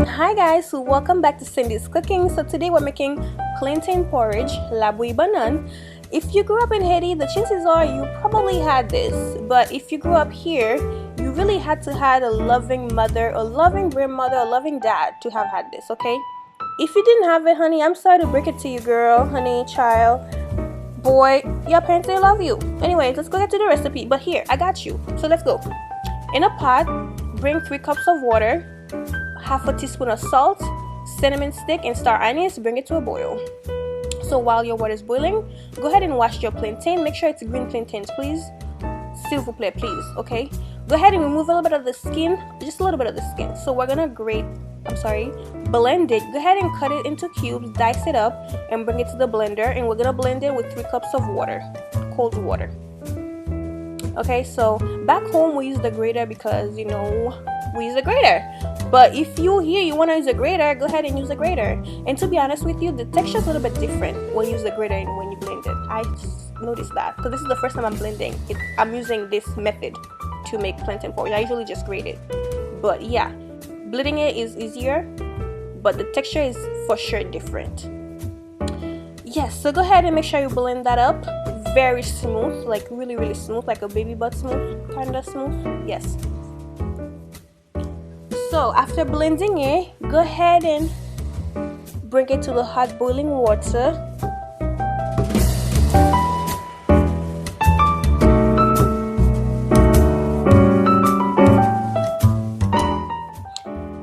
Hi guys, so welcome back to Cindy's Cooking. So today we're making plantain porridge, Labouyi Bannan. If you grew up in Haiti, the chances are you probably had this. But if you grew up here, you really had to have a loving mother, a loving grandmother, a loving dad to have had this, okay? If you didn't have it, honey, I'm sorry to break it to you, girl, honey, child, boy, your parents, they love you. Anyways, let's go get to the recipe. But here, I got you. So let's go. In a pot, bring 3 cups of water, half a teaspoon of salt, cinnamon stick, and star anise. Bring it to a boil. So while your water is boiling, go ahead and wash your plantain. Make sure it's green plantains, please. S'il vous plaît, please. Okay. Go ahead and remove a little bit of the skin, just a little bit of the skin. So we're gonna blend it. Go ahead and cut it into cubes, dice it up, and bring it to the blender. And we're gonna blend it with 3 cups of water, cold water. Okay, so back home we use the grater because, you know, we use a grater. But if you want to use a grater, go ahead and use a grater. And to be honest with you, the texture is a little bit different when you use the grater and when you blend it. I just noticed that because this is the first time I'm blending it. I'm using this method to make plantain porridge. I usually just grate it, but yeah, blending it is easier, but the texture is for sure different. Yes, so go ahead and make sure you blend that up very smooth, like really smooth, like a baby butt smooth, kind of smooth. Yes. So after blending it, go ahead and bring it to the hot boiling water.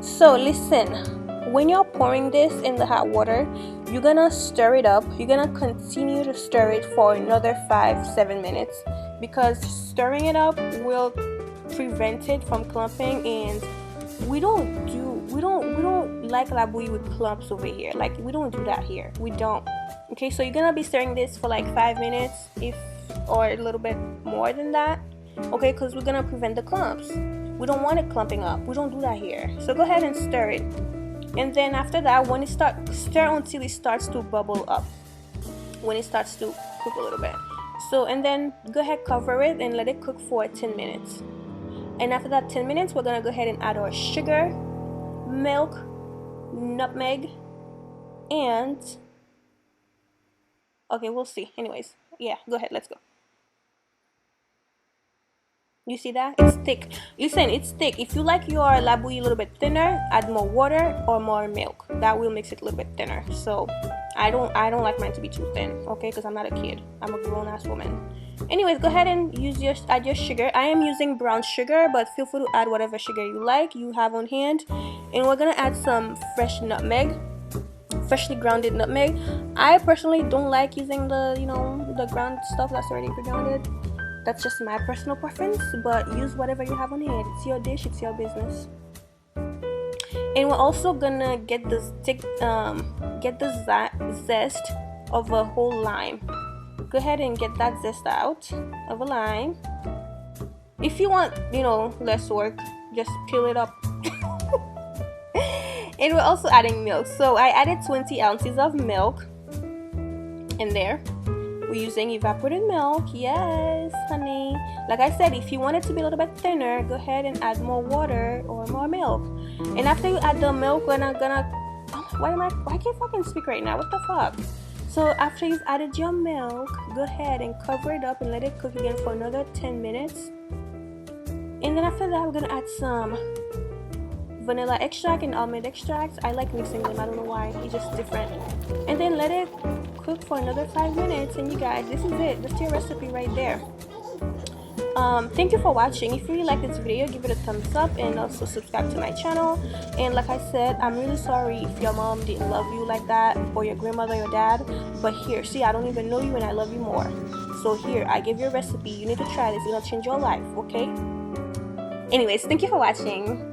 So listen, when you're pouring this in the hot water, you're gonna stir it up. You're gonna continue to stir it for another 5-7 minutes because stirring it up will prevent it from clumping, and we don't like labouyi with clumps over here. Like, we don't do that here. We don't. Okay, so you're gonna be stirring this for like 5 minutes, or a little bit more than that. Okay, because we're gonna prevent the clumps. We don't want it clumping up. We don't do that here. So go ahead and stir it. And then after that, when it stir until it starts to bubble up. When it starts to cook a little bit. So, and then go ahead, cover it and let it cook for 10 minutes. And after that 10 minutes, we're gonna go ahead and add our sugar, milk, nutmeg, and okay, we'll see. Anyways, yeah, go ahead, let's go. You see that? It's thick. Listen, it's thick. If you like your labouyi a little bit thinner, add more water or more milk. That will make it a little bit thinner. So I don't like mine to be too thin, okay? Because I'm not a kid. I'm a grown-ass woman. Anyways, go ahead and add your sugar. I am using brown sugar, but feel free to add whatever sugar you like, you have on hand. And we're gonna add some fresh nutmeg, freshly grounded nutmeg. I personally don't like using the ground stuff that's already pre-grounded. That's just my personal preference, but use whatever you have on hand. It's your dish, it's your business. And we're also gonna get the zest of a whole lime. Go ahead and get that zest out of a lime. If you want, less work, just peel it up. And we're also adding milk. So I added 20 ounces of milk in there. We're using evaporated milk. Yes, honey. Like I said, if you want it to be a little bit thinner, go ahead and add more water or more milk. And after you add the milk, why can't I fucking speak right now? What the fuck? So after you've added your milk, go ahead and cover it up and let it cook again for another 10 minutes. And then after that, we're gonna add some vanilla extract and almond extract. I like mixing them, I don't know why, it's just different. And then let it cook for another 5 minutes, and you guys, this is it. That's your recipe right there. Thank you for watching. If you really like this video, give it a thumbs up and also subscribe to my channel. And like I said, I'm really sorry if your mom didn't love you like that, or your grandmother, your dad, but here, see, I don't even know you and I love you more. So here, I give you a recipe. You need to try this. It's gonna change your life, okay? Anyways, thank you for watching.